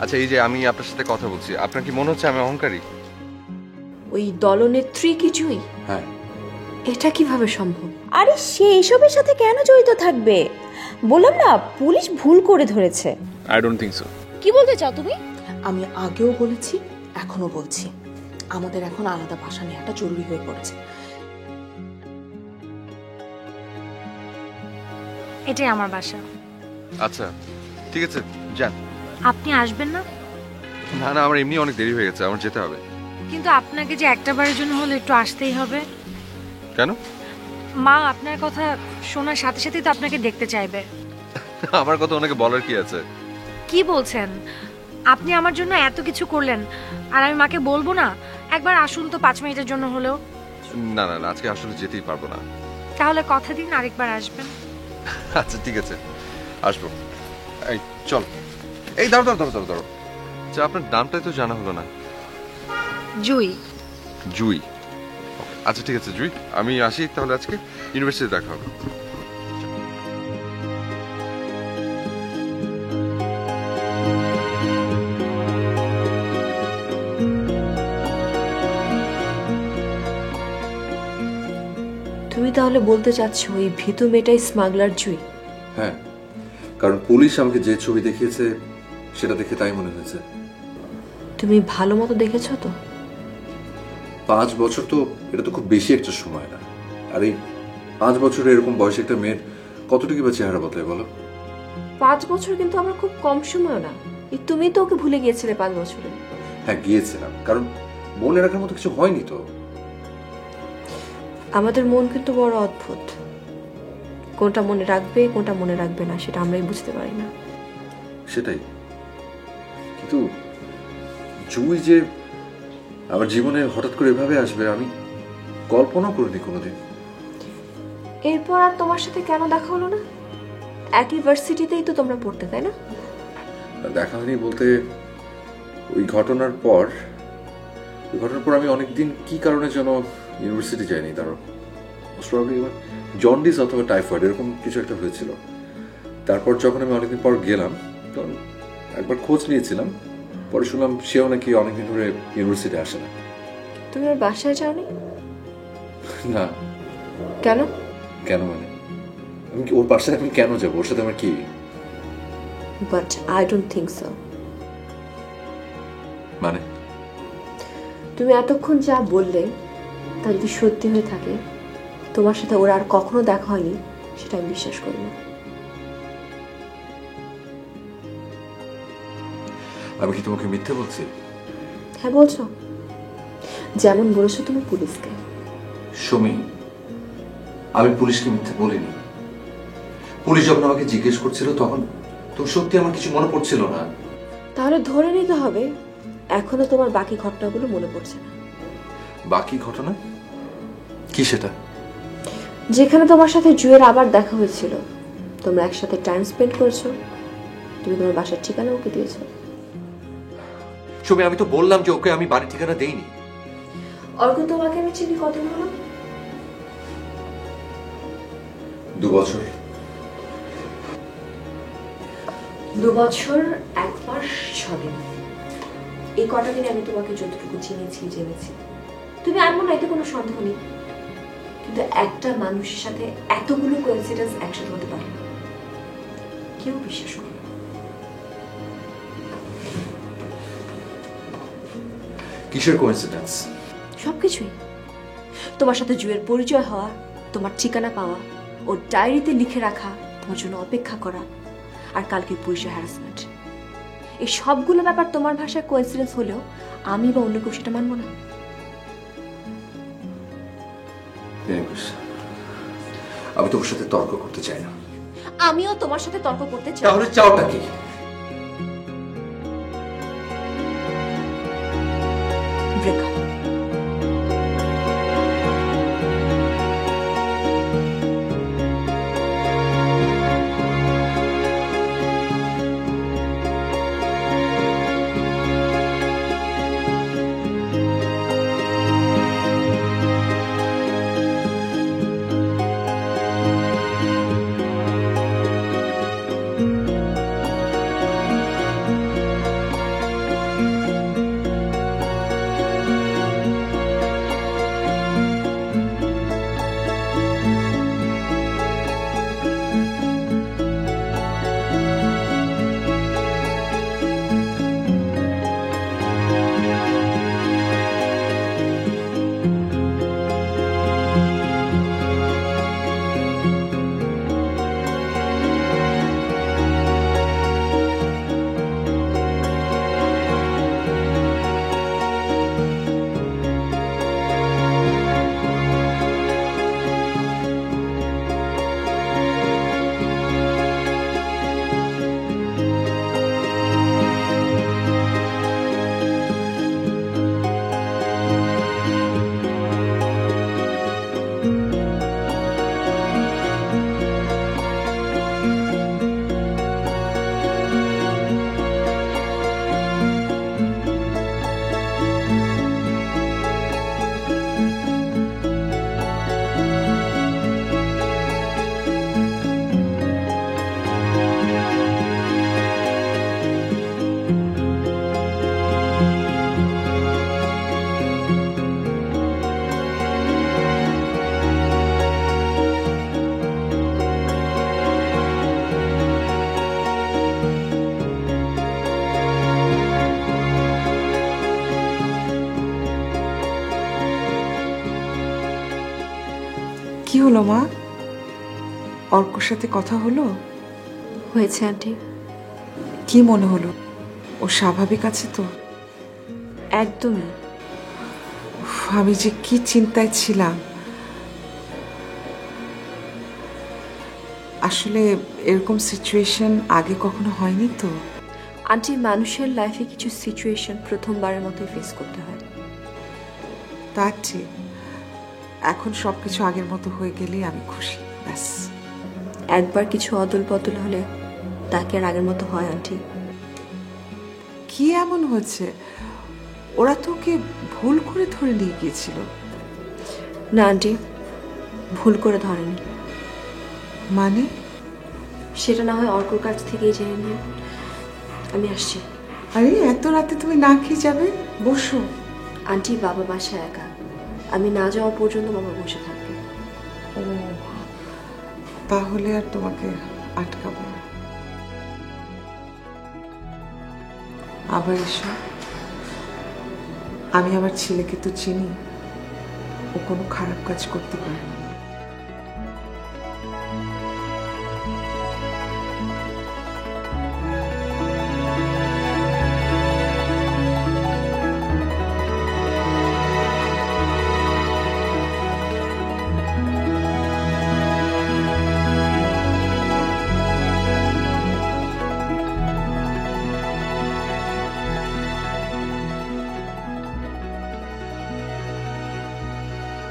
আচ্ছা, এই যে আমি আপনার সাথে কথা বলছি, আপনার কি মনে হচ্ছে আমি অহংকারী? ওই দলনেত্রী কি জুই? হ্যাঁ। এটা কিভাবে সম্ভব? আরে সে এসবের সাথে কেন জড়িত থাকবে? বললাম না, পুলিশ ভুল করে ধরেছে। I don't think so. কি বলতে চাও তুমি? আমি আগেও বলেছি, এখনো বলছি, আমাদের এখন আলাদা ভাষা নেওয়াটা জরুরি হয়ে পড়েছে। এটাই আমার বাসা। আচ্ছা ঠিক আছে, যান। আপনি আসবেন না? না না, আমার এমনি অনেক দেরি হয়ে গেছে, আমার যেতে হবে। কিন্তু আপনাকে যে একটা বারের জন্য হলে একটু আসতেই হবে। কেন? মা আপনার কথা শোনার সাথে সাথেই তো আপনাকে দেখতে চাইবে। আমার কথা ওনাকে বলার কি আছে? কি বলছেন? আপনি আমার জন্য এত কিছু করলেন, আর আমি মাকে বলবো না? একবার আসুন তো 5 মিনিটের জন্য হলেও। না না না, আজকে আসলে যেতেই পারবো না। তাহলে কথা দিন আরেকবার আসবেন। আচ্ছা ঠিক আছে, আসবো। এই চল। এই দাঁড়ো দাঁড়ো দাঁড়ো দাঁড়ো। আচ্ছা, আপনার নামটাই তো জানা হলো না। জুই। জুই। আচ্ছা ঠিক আছে জুই, আমি আসি তাহলে, আজকে ইউনিভার্সিটি দেখা হবে। তুমি তাহলে বলতে চাচ্ছ ওই ভীতু মেয়েটাই স্মাগলার জুই? হ্যাঁ, কারণ পুলিশ আমাকে যে ছবি দেখিয়েছে সেটা দেখে তাই মনে হয়েছে। তুমি ভালো মতো দেখেছো তো? 5 বছর তো এটা তো খুব বেশি একটা সময় না। আর এই 5 বছরে এরকম বয়সে একটা মেয়ের কতটুকু বা চেহারা বদলায় বলো? 5 বছর কিন্তু আমার খুব কম সময় না। তুমি তো ওকে ভুলে গিয়েছিলে 5 বছরে। হ্যাঁ গিয়েছিলাম, কারণ মনে রাখার মতো কিছু হয়নি তো। আমাদের মন কিন্তু বড় অদ্ভুত, কোনটা মনে রাখবে কোনটা মনে রাখবে না সেটা আমরাই বুঝতে পারি না। সেটাই। কিন্তু জুই যে আমার জীবনে হঠাৎ করে এভাবে আসবে আমি কল্পনা করিনি কোনোদিন। এরপর আর তোমার সাথে কেন দেখা হলো না? একই ভার্সিটিতেই তো তোমরা পড়তে, তাই না? দেখা হয়নি বলতে, ওই ঘটনার পর আমি অনেকদিন কি কারণে যেন ইউনিভার্সিটি যাইনি। তারও জন্ডিস অথবা টাইফয়েড এরকম কিছু একটা হয়েছিল। তারপর যখন আমি অনেকদিন পর গেলাম তখন একবার খোঁজ নিয়েছিলাম, পরে শুনলাম সেও নাকি অনেকদিন ধরে ইউনিভার্সিটি আসে না। তুমি ওর বাসায় যাওনি? না। কেন? কেন মানে? আমি ওর বাসায় আমি কেন যাবো? ওর সাথে আমার কি? But I don't think so. মানে? তুমি এতক্ষণ যা বললে তা যদি সত্যি হয়ে থাকে, তোমার সাথে ওরা আর কখনো দেখা হয়নি সেটা আমি বিশ্বাস করি না। আমি কি তোমাকে মিথ্যে বলছি? হ্যাঁ বলছো, যেমন বলেছো তুমি পুলিশকে। সুমি, আমি পুলিশকে মিথ্যে বলিনি। পুলিশ যখন আমাকে জিজ্ঞেস করছিল তখন সত্যি আমার কিছু মনে পড়ছিল না। তাহলে ধরে নিতে হবে এখনো তোমার বাকি ঘটনাগুলো মনে পড়ছে না। বাকি ঘটনা কি সেটা? যেখানে তোমার সাথে জুয়ের আবার দেখা হয়েছিল, তোমরা একসাথে টাইম স্পেন্ড করেছো, তুমি তোমার বাসার ঠিকানা ওকে দিয়েছো। সুমি, আমি তো বললাম যে ওকে আমি বাড়ির ঠিকানা দেইনি। অর্ক, তোমাকে আমি চিনি কতদিন হলো? 2 বছর। 2 বছর 1 মাস 6 দিন। এই কটা দিন আমি তোমাকে যতটুকু চিনেছি জেনেছি, তুমি আর মনে এতে কোনো সন্দেহ নেই। কিন্তু একটা মানুষের সাথে এতগুলো কোইন্সিডেন্স একসাথে হতে পারে না, কেউ বিশ্বাস করে না। কিসের কোইন্সিডেন্স? সবকিছুই। তোমার সাথে জুয়ের পরিচয় হওয়া, তোমার ঠিকানা পাওয়া, ওর ডায়েরিতে লিখে রাখা, তোমার জন্য অপেক্ষা করা, আর কালকে পুলিশের হ্যারাসমেন্ট, এই সবগুলো ব্যাপার তোমার ভাষায় কোইন্সিডেন্স হলেও আমি বা অন্য কেউ সেটা মানবো না। আমি তোমার সাথে তর্ক করতে চাই না। আমিও তোমার সাথে তর্ক করতে চাই। তাহলে চাওটা কি? ব্রেকআপ। কি হলো মা? অর্কর সাথে কথা হলো? হয়েছে আন্টি। কি মনে হলো? ও স্বাভাবিক আছে তো? একদমই। উফ, আমি যে কি চিন্তায় ছিলাম। আসলে এরকম সিচুয়েশন আগে কখনো হয়নি তো। আন্টি, মানুষের লাইফে কিছু সিচুয়েশন প্রথমবারের মতোই ফেস করতে হয়। তা ঠিক। এখন সবকিছু আগের মতো হয়ে গেলেই আমি খুশি, ব্যাস। একবার কিছু অদল বদল হলে তাকে আর আগের মতো হয় আন্টি? কি এমন হয়েছে? ওরা তো ওকে ভুল করে ধরে নিয়ে গিয়েছিল। না আন্টি, ভুল করে ধরেনি। মানে? সেটা না হয় অর্কর কাছ থেকেই জেনে নিয়ে। আমি আসছি। আরে এত রাতে তুমি না খেয়ে যাবে? বসো। আন্টি, বাবা বাসায় একা, আমি না যাওয়া পর্যন্ত বাবা বসে থাকবে। ও, তাহলে আর তোমাকে আটকাবো না। আবার এসো। আমি আমার ছেলেকে তো চিনি, ও কোনো খারাপ কাজ করতে পারে না।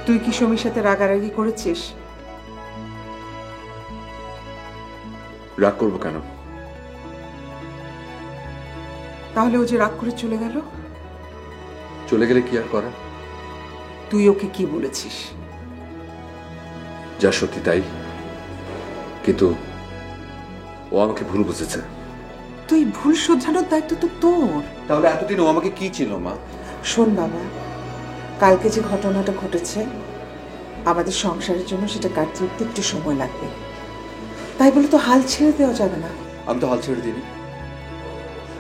তুই কি সমীর সাথে রাগারাগি করেছিস? রাগ করবো কেন? তাহলে ও যে রাগ করে চলে গেল? চলে গেলে কি আর করার? তুই ওকে কি বলেছিস? যা সত্যি তাই, কিন্তু ও আমাকে ভুল বুঝেছে। তুই ভুল শোধরানোর দায়িত্ব তো তোর। তাহলে এতদিন ও আমাকে কি ছিল মা? শোন বাবা, কালকে যে ঘটনাটা ঘটেছে, আমাদের সংসারের জন্য সেটা কাটতে উঠতে একটু সময় লাগবে। তাই বলে তো হাল ছেড়ে দেওয়া যাবে না। আমি তো হাল ছেড়ে দিইনি।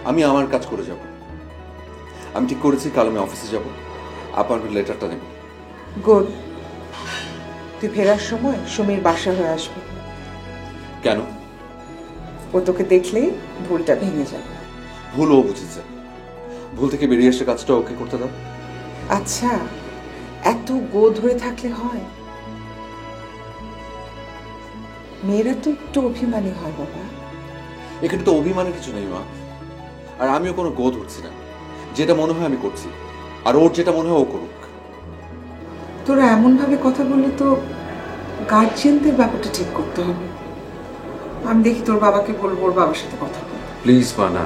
আমি আমার কাজ করে যাব। আমি ঠিক করেছি কাল আমি অফিসে যাব, অ্যাপয়েন্টমেন্ট লেটারটা নেব। গুড। তুই ফেরার সময় সমীর বাসা হয়ে আসবে। কেন? ও তোকে দেখলেই ভুলটা ভেঙে যাবে। ভুল ও বুঝেছে, ভুল থেকে বেরিয়ে এসে কাজটা ওকে করতে দাও। আচ্ছা, এত গো ধরে থাকলে হয়? মেয়েরা তো একটু অভিমানী হয় বাবা। এখানে তো অভিমানের কিছু নেই মা, আর আমিও কোনো গো ধরছি না। যেটা মনে হয় আমি করছি, আর ওর যেটা মনে হয় ও করুক। তোরা এমন ভাবে কথা বললে তো গার্জিয়ানদের ব্যাপারটা ঠিক করতে হবে। আমি দেখি তোর বাবাকে বলবো ওর বাবার সাথে কথা বল। প্লিজ মা, না।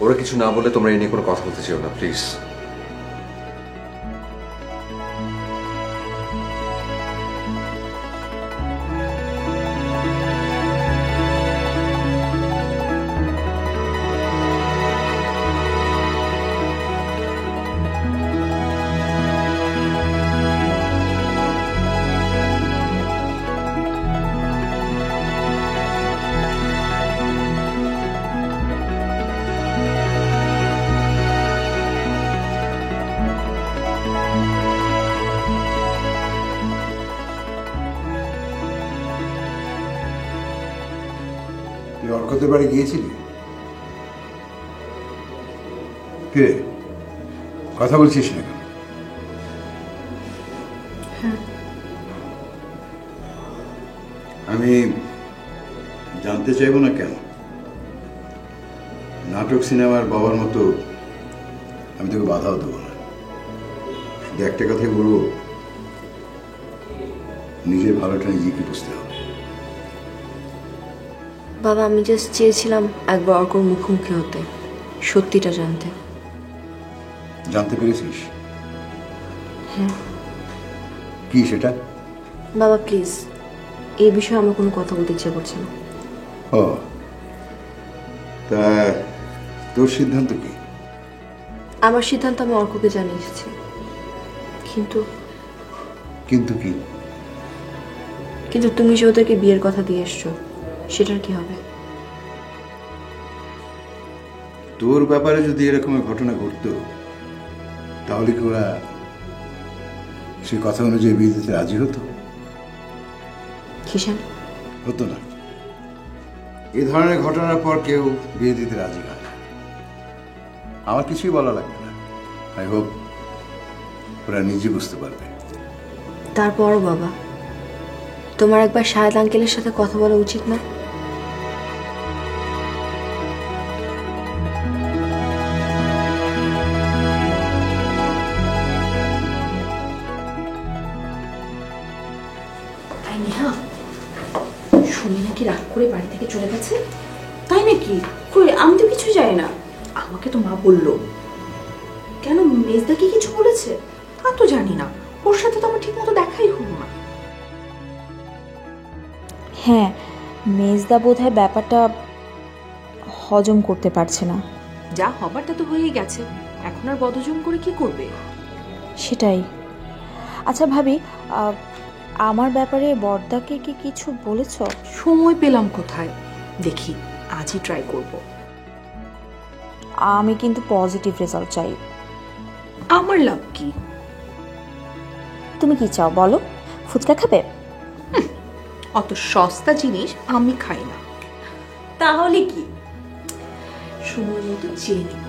ওরা কিছু না বলে তোমরা এই নিয়ে কোনো কথা বলতে চাও না, প্লিজ। তুই অর্কতের বাড়ি গিয়েছিলি? কে কথা বলছিস না কেন? আমি জানতে চাইবো না কেন? নাটক সিনেমার বাবার মতো আমি তোকে বাধাও দেবো না। শুধু একটা কথাই বলবো, নিজের ভালোটা নিজেকে বুঝতে হবে। বাবা, আমি জাস্ট চেয়েছিলাম একবার অর্কর মুখোমুখি হতে, সত্যিটা জানতে। জানতে পেরেছিস? হ্যাঁ। কি সেটা? বাবা প্লিজ, এই বিষয়ে আমার কোনো কথা বলতে ইচ্ছে করছে না। ও, তা তোর সিদ্ধান্ত কি? আমার সিদ্ধান্ত আমি অর্ককে জানিয়ে এসেছি। কিন্তু কিন্তু কি? কিন্তু তুমি যে ওদেরকে বিয়ের কথা দিয়ে এসছো, সেটার কি হবে? তোর ব্যাপারে যদি এরকম ঘটনা ঘটতো, তাহলে কি ওরা সে কথা অনুযায়ী বিয়ে দিতে রাজি হতো? কিষান, হতো না। এ ধরনের ঘটনার পর কেউ বিয়ে দিতে রাজি হয় না। আমার কিছুই বলা লাগবে না। আই হোপ ওরা নিজে বুঝতে পারবে। তারপরও বাবা, তোমার একবার শাহেদ আঙ্কেলের সাথে কথা বলা উচিত না? নেহা, শুনি নাকি রাগ করে বাড়ি থেকে চলে গেছে। তাই নাকি? কই, আমি তো কিছু জানি না। আমাকে তো মা বললো। কেন, মেজদা কি কিছু বলেছে? তা তো জানি না। ওর সাথে তো আমার ঠিক মতো দেখাই হলো না। হ্যাঁ, মেজদা বোধহয় ব্যাপারটা হজম করতে পারছে না। যা হবারটা তো হয়েই গেছে, এখন আর বদহজম করে কি করবে? সেটাই। আচ্ছা ভাবি, আমার ব্যাপারে বড়দাকে কি কিছু বলেছ? সময় পেলাম কোথায়, দেখি আজই ট্রাই করব। আমি কিন্তু পজিটিভ রেজাল্ট চাই। আমার লাভ কি? তুমি কি চাও বলো? ফুচকা খাবে? অত সস্তা জিনিস আমি খাই না। তাহলে কি? সময় মতো চেয়ে নেব।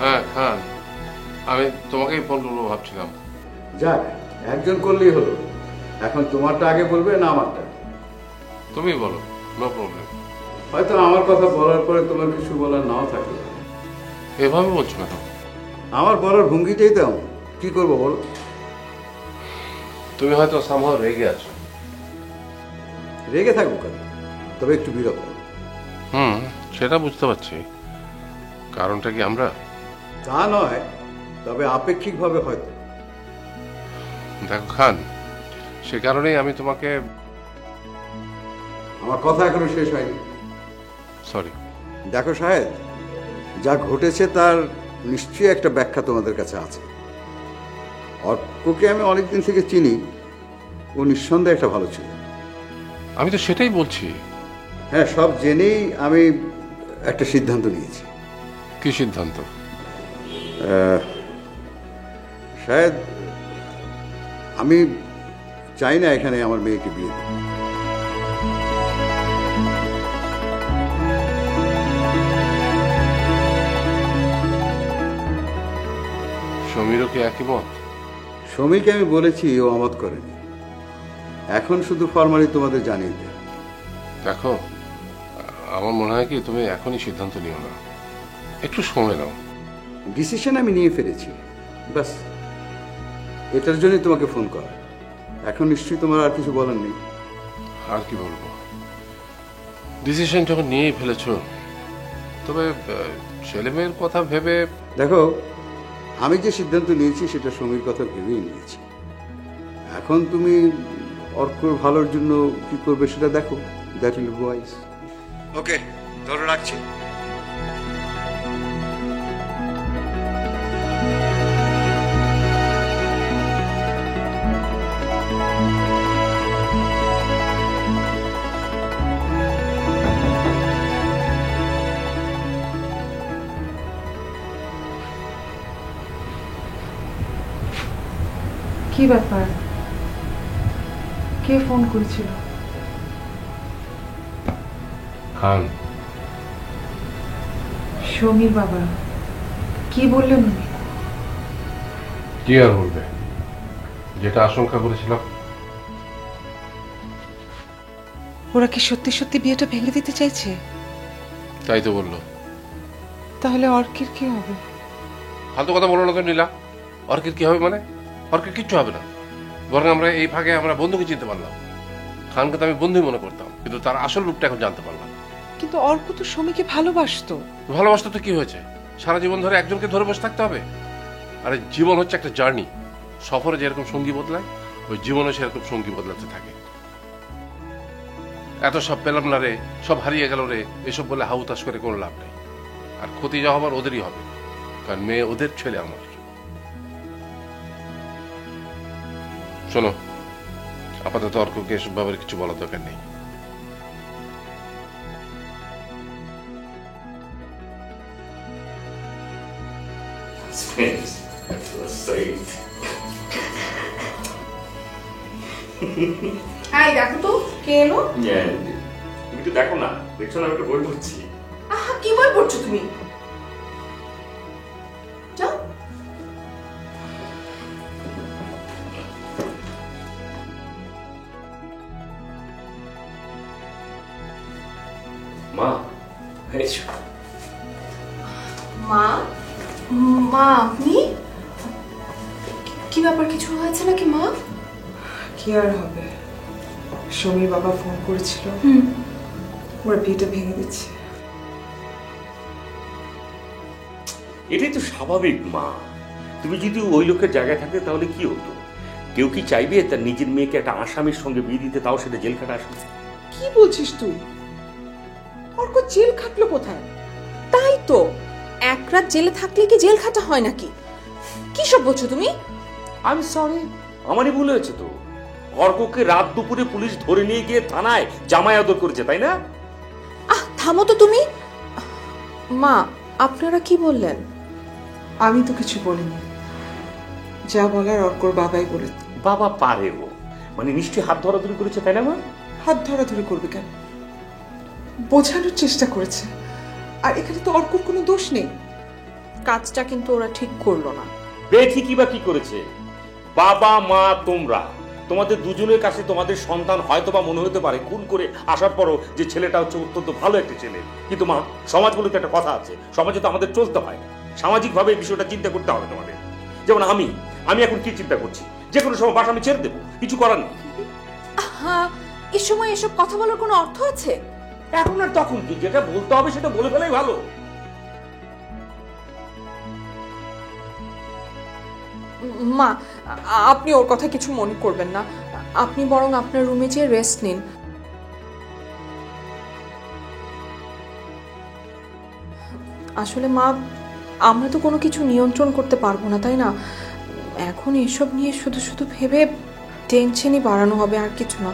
হ্যাঁ খান, আমি তোমাকেই ফোন করবো ভাবছিলাম। যাক, একজন করলেই হলো। এখন তোমারটা আগে বলবে না আমারটা? তুমি বলো, নো প্রবলেম। হয়তো আমার কথা বলার পরে তোমার কিছু বলার নাও থাকে। এভাবে বলছো কেন? আমার বলার ভঙ্গিটাই তো এমন। কি করবো বলো? তুমি হয়তো সামহাও রেগে আছো। রেগে থাকবো কেন, তবে একটু বিরক্ত। সেটা বুঝতে পারছি। কারণটা কি আমরা? তা নয়, তবে আপেক্ষিকভাবে হয়তো। দেখো খান, সে কারণেই আমি তোমাকে। আমার কথা এখনো শেষ হয়নি। সরি। দেখো শাহেদ, যা ঘটেছে তার নিশ্চয়ই একটা ব্যাখ্যা তোমাদের কাছে আছে। অর্ককে আমি অনেকদিন থেকে চিনি। ও নিঃসন্দেহে একটা ভালো ছিল। আমি তো সেটাই বলছি। হ্যাঁ, সব জেনেই আমি একটা সিদ্ধান্ত নিয়েছি। কি সিদ্ধান্ত? শায়দ আমি চাই না এখানে আমার মেয়েকে বিয়ে দিই। সমীরও কি একই মত? সমীরকে আমি বলেছি, ও আমত করেনি। এখন শুধু ফরমালি তোমাদের জানিয়ে দেয়। দেখো, আমার মনে হয় কি তুমি এখনই সিদ্ধান্ত নিও না, একটু সময় নাও। ডিসিশন আমি নিয়ে ফেলেছি, বাস এটার জন্যই তোমাকে ফোন করা। এখন নিশ্চয়ই তোমার আর কিছু বলার নেই। আর কি বলবো, ডিসিশন যখন নিয়েই ফেলেছো, তবে ছেলে মেয়ের কথা ভেবে। দেখো, আমি যে সিদ্ধান্ত নিয়েছি সেটা সমীর কথা ভেবেই নিয়েছি। এখন তুমি অর্কর ভালোর জন্য কি করবে সেটা দেখো। That will be wise. Okay, ধরে রাখছি। কি ব্যাপার? কে ফোন করেছিল? খান। সমীর বাবা। কি বললেন উনি? কি আর বলবে, যেটা আশঙ্কা করেছিলাম। ওরা কি সত্যি সত্যি বিয়েটা ভেঙে দিতে চাইছে? তাই তো বললো। তাহলে অর্কের কি হবে? ফালতু কথা বলো না তো নীলা। অর্কের কি হবে মানে? অর্কের কিচ্ছু হবে না। বরং আমরা এই ভাগে আমরা বন্ধুকে চিনতে পারলাম। খানকে তো আমি বন্ধুই মনে করতাম, কিন্তু তার আসল রূপটা এখন জানতে পারলাম। কিন্তু অর্ক তো সমীকে ভালোবাসতো। ভালোবাসতে তো কি হয়েছে? সারা জীবন ধরে একজনকে ধরে বসে থাকতে হবে? আরে জীবন হচ্ছে একটা জার্নি, সফরে যেরকম সঙ্গী বদলায় ওই জীবনে সেরকম সঙ্গী বদলাতে থাকে। এত সব পেলাম না রে, সব হারিয়ে গেল রে, এসব বলে হাউতাস করে কোনো লাভ নেই। আর ক্ষতি যা হবার ওদেরই হবে, কারণ মেয়ে ওদের, ছেলে আমার। শোনো, আপাতত অর্ককে এসব ব্যাপারে কিছু বলার দরকার নেই। এই দেখো তো কে এলো। তুমি তো দেখো না, দেখছো না আমি একটা বই পড়ছি। আহা, কি বই পড়ছো তুমি? যাও। মা, এসো। মা, মা আপনি? কি ব্যাপার, কিছু হয়েছে নাকি মা? কি আর হবে, সমীর বাবা ফোন করেছিল, ওরা বিয়েটা ভেঙে দিচ্ছে। এটাই তো স্বাভাবিক মা। তুমি যদি ওই লোকের জায়গায় থাকতে তাহলে কি হতো? কেউ কি চাইবে তার নিজের মেয়েকে একটা আসামির সঙ্গে বিয়ে দিতে, তাও সেটা জেল খাটা আসামি? কি বলছিস তুই? অর্ক জেল খাটলো কোথায়? তাই তো, এক রাত জেলে থাকলে কি জেল খাটা হয় নাকি? কি সব বলছো তুমি? আমি সরি, আমারই ভুল হয়েছে তো। অর্ককে রাত দুপুরে পুলিশ ধরে নিয়ে গিয়ে থানায় জামাই আদর করেছে, তাই না? আহ, থামো তো তুমি। মা, আপনারা কি বললেন? আমি তো কিছু বলিনি, যা বলার অর্কর বাবাই বলে। বাবা পারে ও, মানে নিশ্চয়ই হাত ধরাধরি করেছে, তাই না মা? হাত ধরাধরি করবে কেন? বোঝানোর চেষ্টা করেছে, আর এখানে তো অর্কর কোনো দোষ নেই। কাজটা কিন্তু ওরা ঠিক করলো না। ঠিকই বা কি করেছে? বাবা মা তোমরা, তোমাদের দুজনের কাছে তোমাদের সন্তান হয়তো বা মনে হতে পারে খুন করে আসার পরও যে ছেলেটা হচ্ছে অত্যন্ত ভালো একটা ছেলে, কিন্তু মা, সমাজ বলে তো একটা কথা আছে, সমাজে তো আমাদের চলতে হয়, সামাজিক ভাবে এই বিষয়টা চিন্তা করতে হবে তোমাদের। যেমন আমি এখন কি চিন্তা করছি, যে কোনো সময় বাসা আমি ছেড়ে দেবো, কিছু করার নেই। হ্যাঁ, এই সময় এসব কথা বলার কোনো অর্থ আছে? এখন আর তখন কি, যেটা বলতে হবে সেটা বলে ফেলাই ভালো। মা, আপনি ওর কথা কিছু মনে করবেন না, আপনি বরং আপনার রুমে যেয়ে রেস্ট নিন। আসলে মা, আমরা তো কোনো কিছু নিয়ন্ত্রণ করতে পারবো না, তাই না? এখন এসব নিয়ে শুধু শুধু ভেবে টেনশনই বাড়ানো হবে, আর কিছু না।